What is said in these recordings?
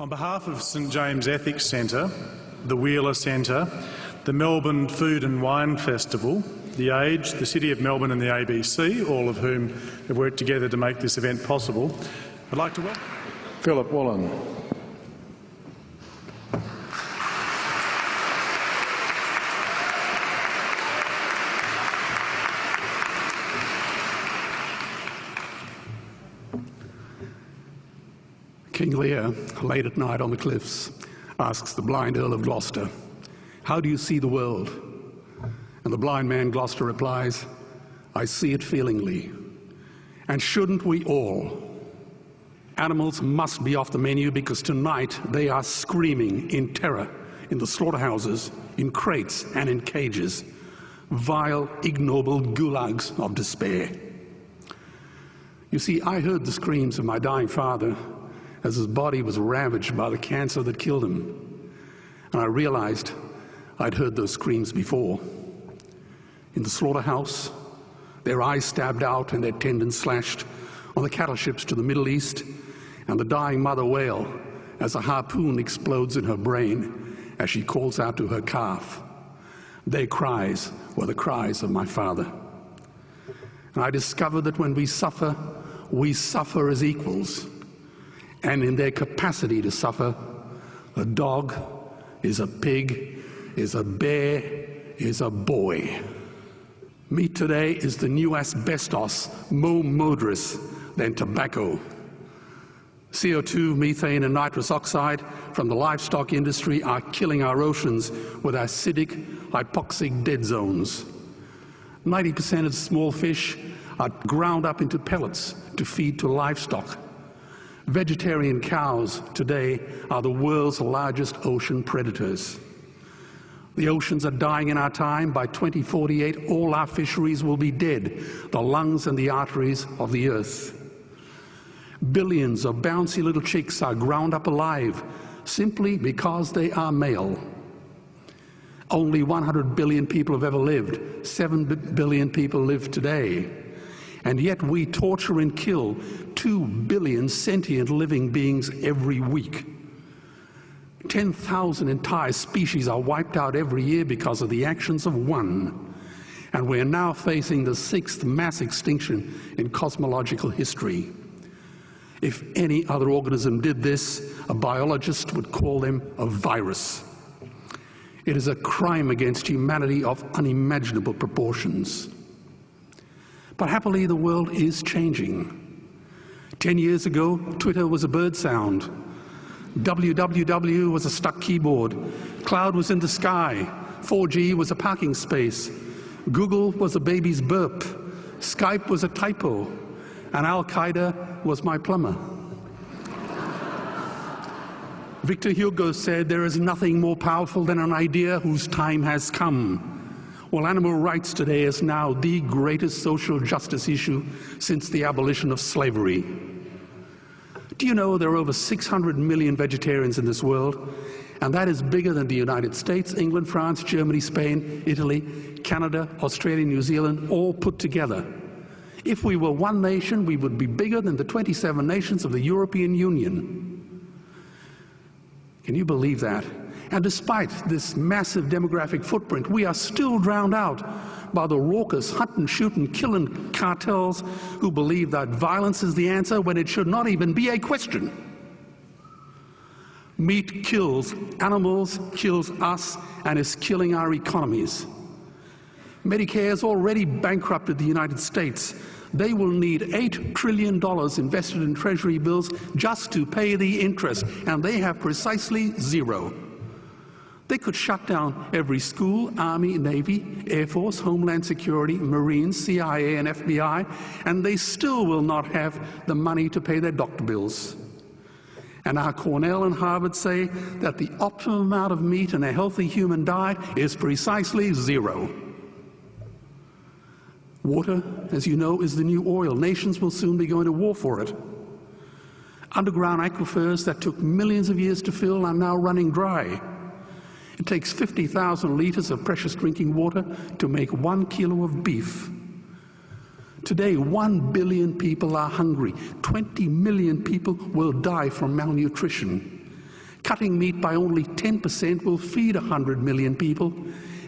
On behalf of St James Ethics Centre, the Wheeler Centre, the Melbourne Food and Wine Festival, The Age, the City of Melbourne and the ABC, all of whom have worked together to make this event possible, I'd like to welcome Philip Воллен. King Lear, late at night on the cliffs, asks the blind Earl of Gloucester, "How do you see the world?" And the blind man Gloucester replies, "I see it feelingly. And shouldn't we all? Animals must be off the menu because tonight they are screaming in terror in the slaughterhouses, in crates and in cages, vile, ignoble gulags of despair." You see, I heard the screams of my dying father as his body was ravaged by the cancer that killed him. And I realized I'd heard those screams before. In the slaughterhouse, their eyes stabbed out and their tendons slashed, on the cattle ships to the Middle East, and the dying mother wail as a harpoon explodes in her brain as she calls out to her calf. Their cries were the cries of my father. And I discovered that when we suffer as equals. And in their capacity to suffer, a dog is a pig, is a bear, is a boy. Meat today is the new asbestos, more murderous than tobacco. CO2, methane and nitrous oxide from the livestock industry are killing our oceans with acidic, hypoxic dead zones. 90% of small fish are ground up into pellets to feed to livestock. Vegetarian cows today are the world's largest ocean predators. The oceans are dying in our time. By 2048, all our fisheries will be dead, the lungs and the arteries of the earth. Billions of bouncy little chicks are ground up alive simply because they are male. Only 100 billion people have ever lived. 7 billion people live today. And yet we torture and kill 2 billion sentient living beings every week. 10,000 entire species are wiped out every year because of the actions of one. And we're now facing the 6th mass extinction in cosmological history. If any other organism did this, a biologist would call them a virus. It is a crime against humanity of unimaginable proportions. But happily, the world is changing. 10 years ago, Twitter was a bird sound. www was a stuck keyboard. Cloud was in the sky. 4G was a parking space. Google was a baby's burp. Skype was a typo. And Al-Qaeda was my plumber. Victor Hugo said, "There is nothing more powerful than an idea whose time has come." Well, animal rights today is now the greatest social justice issue since the abolition of slavery. Do you know there are over 600 million vegetarians in this world? And that is bigger than the United States, England, France, Germany, Spain, Italy, Canada, Australia, New Zealand, all put together. If we were one nation, we would be bigger than the 27 nations of the European Union. Can you believe that? And despite this massive demographic footprint, we are still drowned out by the raucous hunting, shooting, killing cartels who believe that violence is the answer when it should not even be a question. Meat kills animals, kills us, and is killing our economies. Medicare has already bankrupted the United States. They will need $8 trillion invested in Treasury bills just to pay the interest, and they have precisely zero. They could shut down every school, Army, Navy, Air Force, Homeland Security, Marines, CIA, and FBI, and they still will not have the money to pay their doctor bills. And our Cornell and Harvard say that the optimum amount of meat in a healthy human diet is precisely zero. Water, as you know, is the new oil. Nations will soon be going to war for it. Underground aquifers that took millions of years to fill are now running dry. It takes 50,000 liters of precious drinking water to make 1 kilo of beef. Today, 1 billion people are hungry. 20 million people will die from malnutrition. Cutting meat by only 10% will feed 100 million people,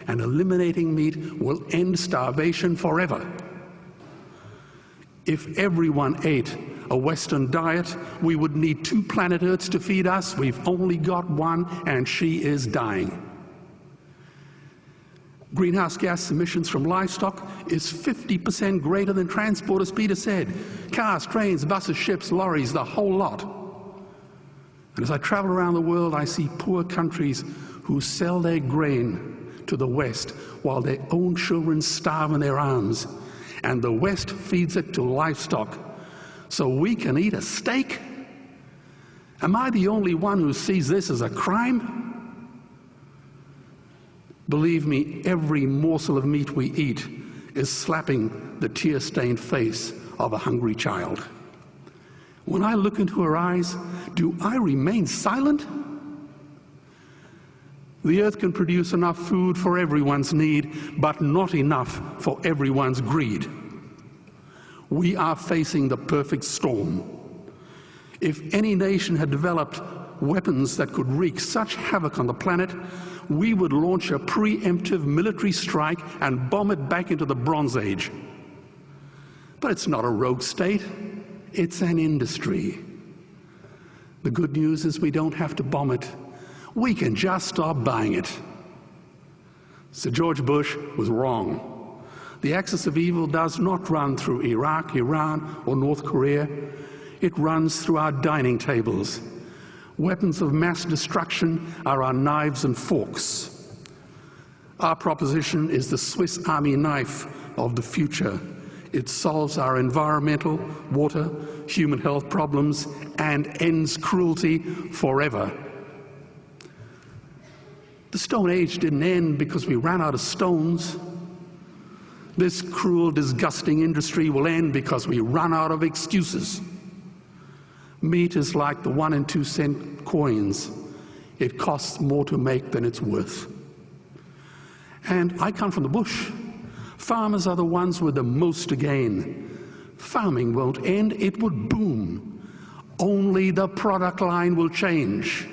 and eliminating meat will end starvation forever. If everyone ate a Western diet, we would need 2 planet Earths to feed us. We've only got one, and she is dying. Greenhouse gas emissions from livestock is 50% greater than transport, as Peter said. Cars, trains, buses, ships, lorries, the whole lot. And as I travel around the world, I see poor countries who sell their grain to the West while their own children starve in their arms. And the West feeds it to livestock so we can eat a steak? Am I the only one who sees this as a crime? Believe me, every morsel of meat we eat is slapping the tear-stained face of a hungry child. When I look into her eyes, do I remain silent? The earth can produce enough food for everyone's need, but not enough for everyone's greed. We are facing the perfect storm. If any nation had developed weapons that could wreak such havoc on the planet, we would launch a preemptive military strike and bomb it back into the Bronze Age. But it's not a rogue state, it's an industry. The good news is we don't have to bomb it. We can just stop buying it. Sir George Bush was wrong. The axis of evil does not run through Iraq, Iran, or North Korea. It runs through our dining tables. Weapons of mass destruction are our knives and forks. Our proposition is the Swiss Army knife of the future. It solves our environmental, water, human health problems and ends cruelty forever. The Stone Age didn't end because we ran out of stones. This cruel, disgusting industry will end because we run out of excuses. Meat is like the 1 and 2 cent coins. It costs more to make than it's worth. And I come from the bush. Farmers are the ones with the most to gain. Farming won't end, it would boom. Only the product line will change.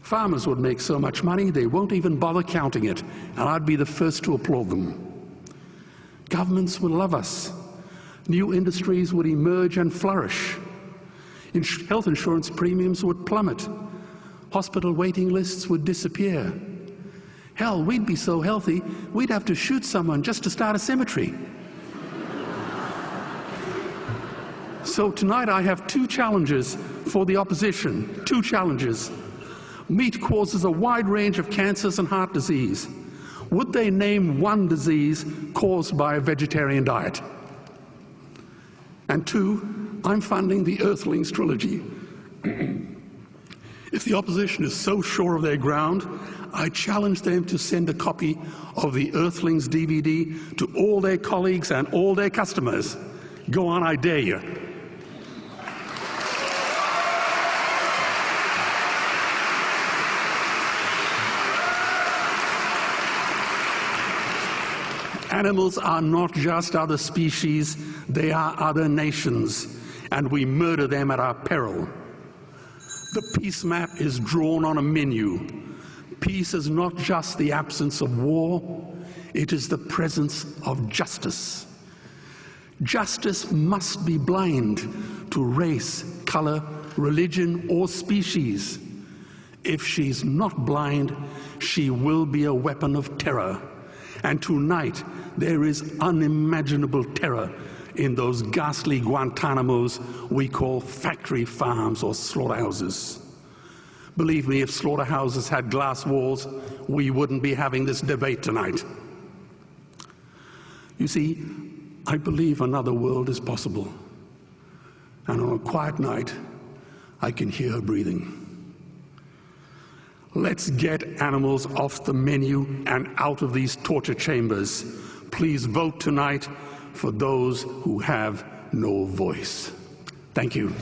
Farmers would make so much money they won't even bother counting it, and I'd be the first to applaud them. Governments would love us. New industries would emerge and flourish. Health insurance premiums would plummet. Hospital waiting lists would disappear. Hell, we'd be so healthy, we'd have to shoot someone just to start a cemetery. So tonight I have 2 challenges for the opposition. 2 challenges. Meat causes a wide range of cancers and heart disease. Would they name one disease caused by a vegetarian diet? And 2, I'm funding the Earthlings trilogy. If the opposition is so sure of their ground, I challenge them to send a copy of the Earthlings DVD to all their colleagues and all their customers. Go on, I dare you. Animals are not just other species, they are other nations, and we murder them at our peril. The peace map is drawn on a menu. Peace is not just the absence of war, it is the presence of justice. Justice must be blind to race, color, religion, or species. If she's not blind, she will be a weapon of terror. And tonight, there is unimaginable terror in those ghastly Guantanamos we call factory farms or slaughterhouses. Believe me, if slaughterhouses had glass walls, we wouldn't be having this debate tonight. You see, I believe another world is possible. And on a quiet night, I can hear her breathing. Let's get animals off the menu and out of these torture chambers. Please vote tonight for those who have no voice. Thank you.